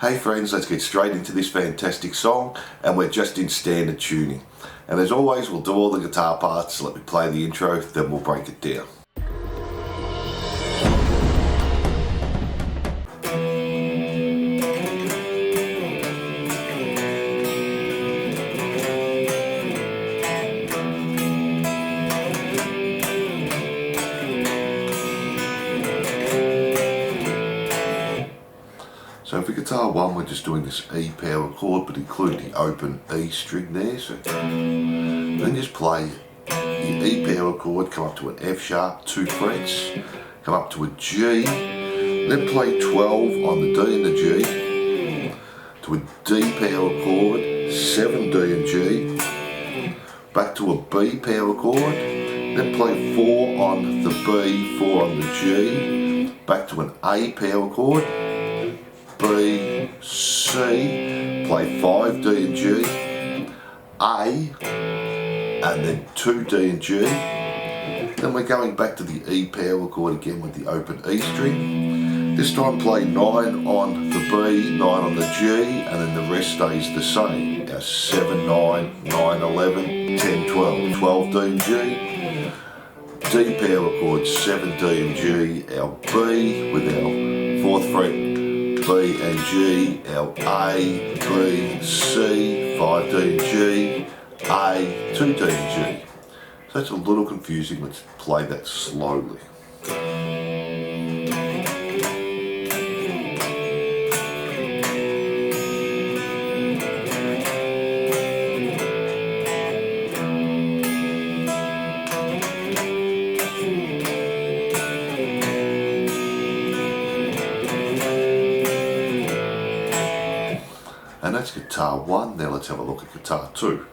Hey friends, let's get straight into this fantastic song, and we're just in standard tuning. And as always, we'll do all the guitar parts. Let me play the intro, then we'll break it down. So for guitar 1, we're just doing this E power chord, but include the open E string there. So then just play the E power chord, come up to an F sharp, 2 frets, come up to a G, then play 12 on the D and the G, to a D power chord, 7 D and G, back to a B power chord, then play 4 on the B, 4 on the G, back to an A power chord, B, C, play 5 D and G, A, and then 2 D and G. Then we're going back to the E power chord again with the open E string. This time play 9 on the B, 9 on the G, and then the rest stays the same. Our 7, 9, 9, 11, 10, 12, 12 D and G. D power chord, 7 D and G, our B with our 4th fret, B and G, our A, B, C, 5 D and G, A, 2 D and G. So that's a little confusing, let's play that slowly. And that's guitar 1, now let's have a look at guitar 2.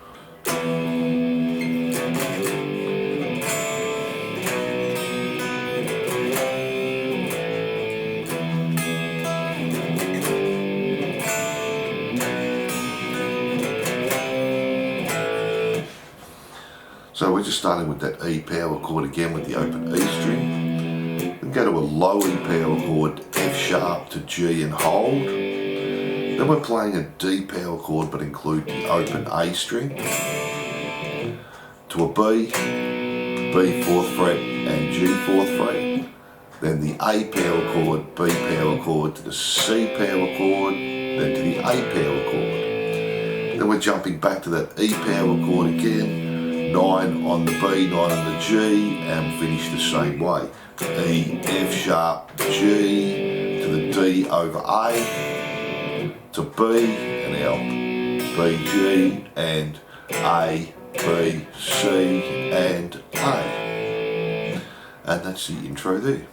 So we're just starting with that E power chord again with the open E string. Then go to a low E power chord, F sharp to G and hold. Then we're playing a D power chord but include the open A string, to a B, B 4th fret and G 4th fret, then the A power chord, B power chord to the C power chord, then to the A power chord. Then we're jumping back to that E power chord again, 9 on the B, 9 on the G, and finish the same way. E, F sharp, G, to the D over A, to B, and our B, G, and A, B, C, and A. And that's the intro there.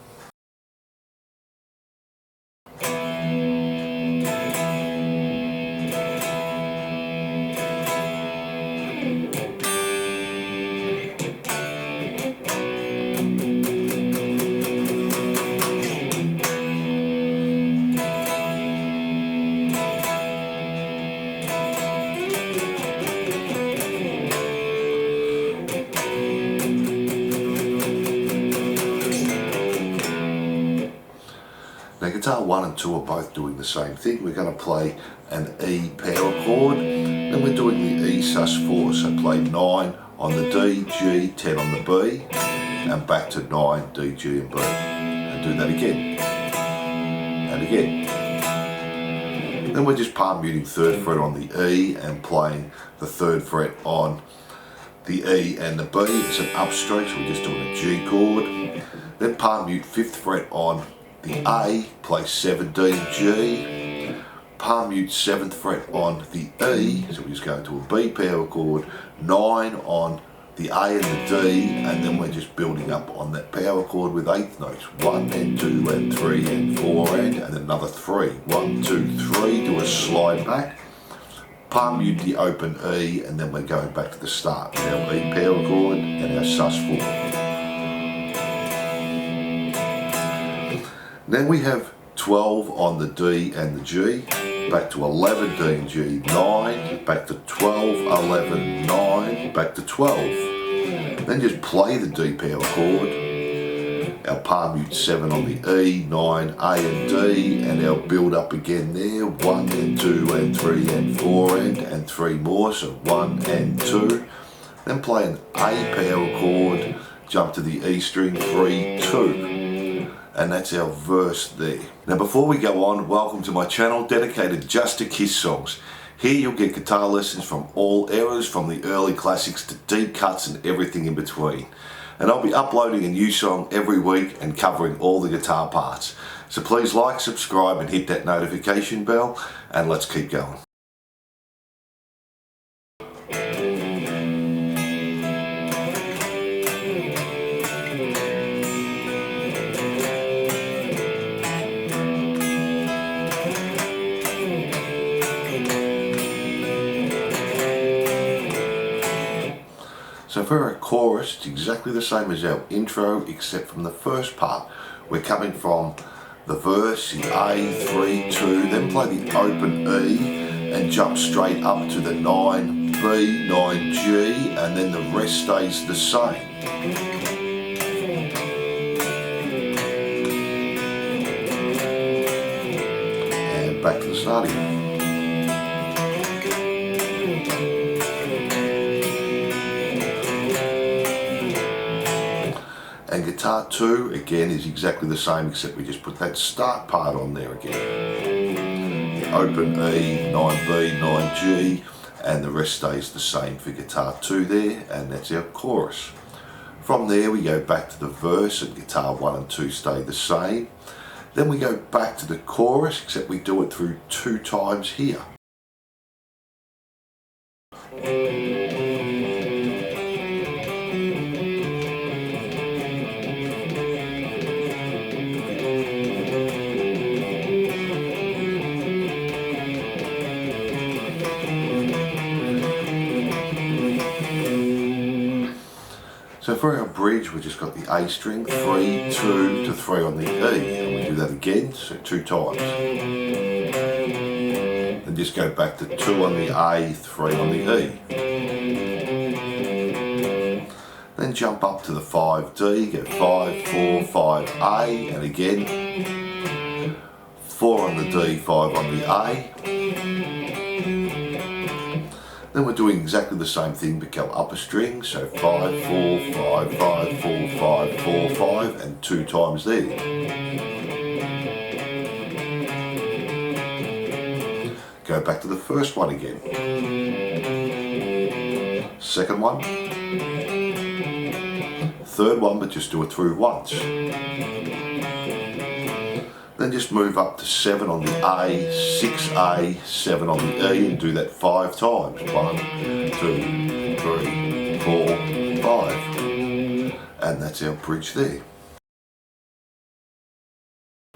Now guitar 1 and 2 are both doing the same thing. We're going to play an E power chord, then we're doing the E sus4, so play 9 on the D, G, 10 on the B, and back to 9, D, G and B. And do that again, and again. Then we're just palm muting 3rd fret on the E and playing the 3rd fret on the E and the B. It's an up stroke, so we're just doing a G chord. Then palm mute 5th fret on the A, play 7 D and G, palm mute 7th fret on the E, so we just go into a B power chord, 9 on the A and the D, and then we're just building up on that power chord with 8th notes, 1 and 2 and 3 and 4 and then another 3, 1, 2, 3, do a slide back, palm mute the open E, and then we're going back to the start, our E power chord and our sus4. Then we have 12 on the D and the G, back to 11 D and G, 9, back to 12, 11, 9, back to 12. Then just play the D power chord, our palm mute 7 on the E, 9, A and D, and our build up again there, 1 and 2 and 3 and 4 and 3 more, so 1 and 2. Then play an A power chord, jump to the E string, 3, 2. And that's our verse there. Now before we go on, welcome to my channel dedicated just to Kiss songs. Here you'll get guitar lessons from all eras, from the early classics to deep cuts and everything in between. And I'll be uploading a new song every week and covering all the guitar parts. So please like, subscribe and hit that notification bell, and let's keep going. So for our chorus, it's exactly the same as our intro, except from the first part. We're coming from the verse, the A, 3, 2, then play the open E and jump straight up to the 9, B, 9, G, and then the rest stays the same. And back to the start again. And guitar 2 again is exactly the same, except we just put that start part on there again. The open E, 9B, 9G, and the rest stays the same for guitar 2 there, and that's our chorus. From there we go back to the verse, and guitar 1 and 2 stay the same. Then we go back to the chorus, except we do it through 2 times here. So for our bridge, we just got the A string, 3, 2 to 3 on the E, and we do that again, so 2 times. Then just go back to 2 on the A, 3 on the E. Then jump up to the 5D, go 5, 4, 5A, and again, 4 on the D, 5 on the A. Then we're doing exactly the same thing, but go up a string, so 5, 4, 5, 5, 4, 5, 4, 5, and 2 times there. Go back to the first one again. Second one. Third one, but just do it through once. Then just move up to 7 on the A, 6A, 7 on the E, and do that 5 times. 1, 2, 3, 4, 5. And that's our bridge there.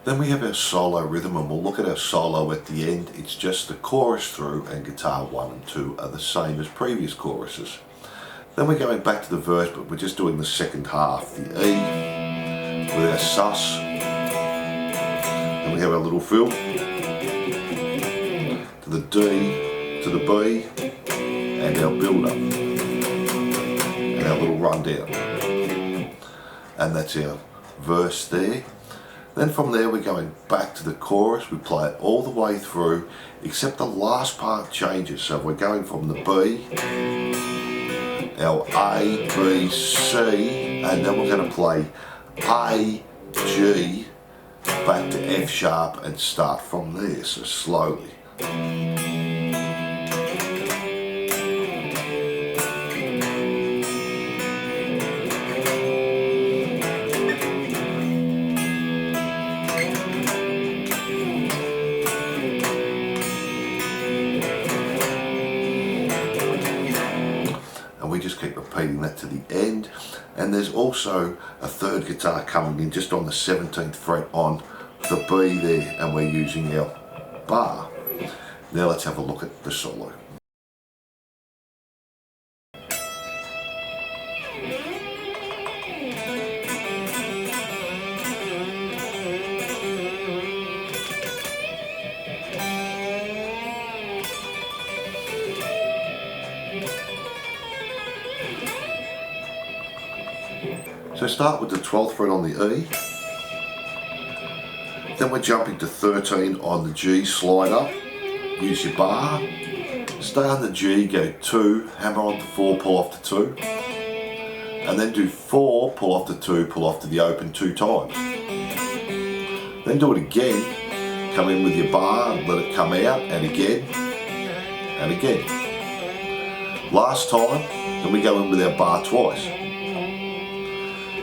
Then we have our solo rhythm, and we'll look at our solo at the end. It's just the chorus through, and guitar 1 and 2 are the same as previous choruses. Then we're going back to the verse, but we're just doing the second half. The E with our sus. And we have our little fill to the D, to the B, and our build up, and our little rundown. And that's our verse there. Then from there we're going back to the chorus. We play it all the way through, except the last part changes. So we're going from the B, our A, B, C, and then we're going to play A, G, back to F sharp and start from there, so slowly. And we just keep repeating that to the end. And there's also a third guitar coming in just on the 17th fret on the B there, and we're using our bar. Now let's have a look at the solo. So start with the 12th fret on the E, then we're jumping to 13 on the G, slide up, use your bar, stay on the G, go 2, hammer on to 4, pull off to 2, and then do 4, pull off to 2, pull off to the open 2 times. Then do it again, come in with your bar, let it come out, and again, and again. Last time, then we go in with our bar twice.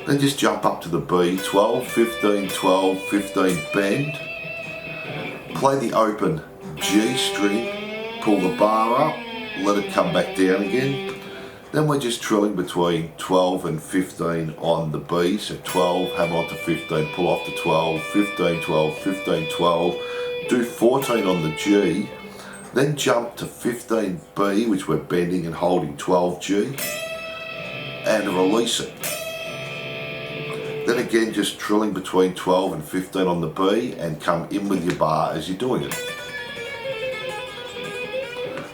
Then just jump up to the B, 12, 15, 12, 15, bend. Play the open G string, pull the bar up, let it come back down again. Then we're just trilling between 12 and 15 on the B, so 12, hammer on to 15, pull off to 12, 15, 12, 15, 12. Do 14 on the G, then jump to 15B, which we're bending and holding 12G, and release it. Then again, just trilling between 12 and 15 on the B and come in with your bar as you're doing it.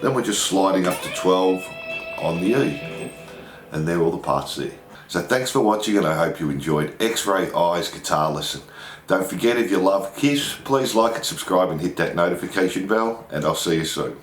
Then we're just sliding up to 12 on the E. And they're all the parts there. So thanks for watching, and I hope you enjoyed X-Ray Eyes guitar lesson. Don't forget, if you love Kiss, please like and subscribe and hit that notification bell, and I'll see you soon.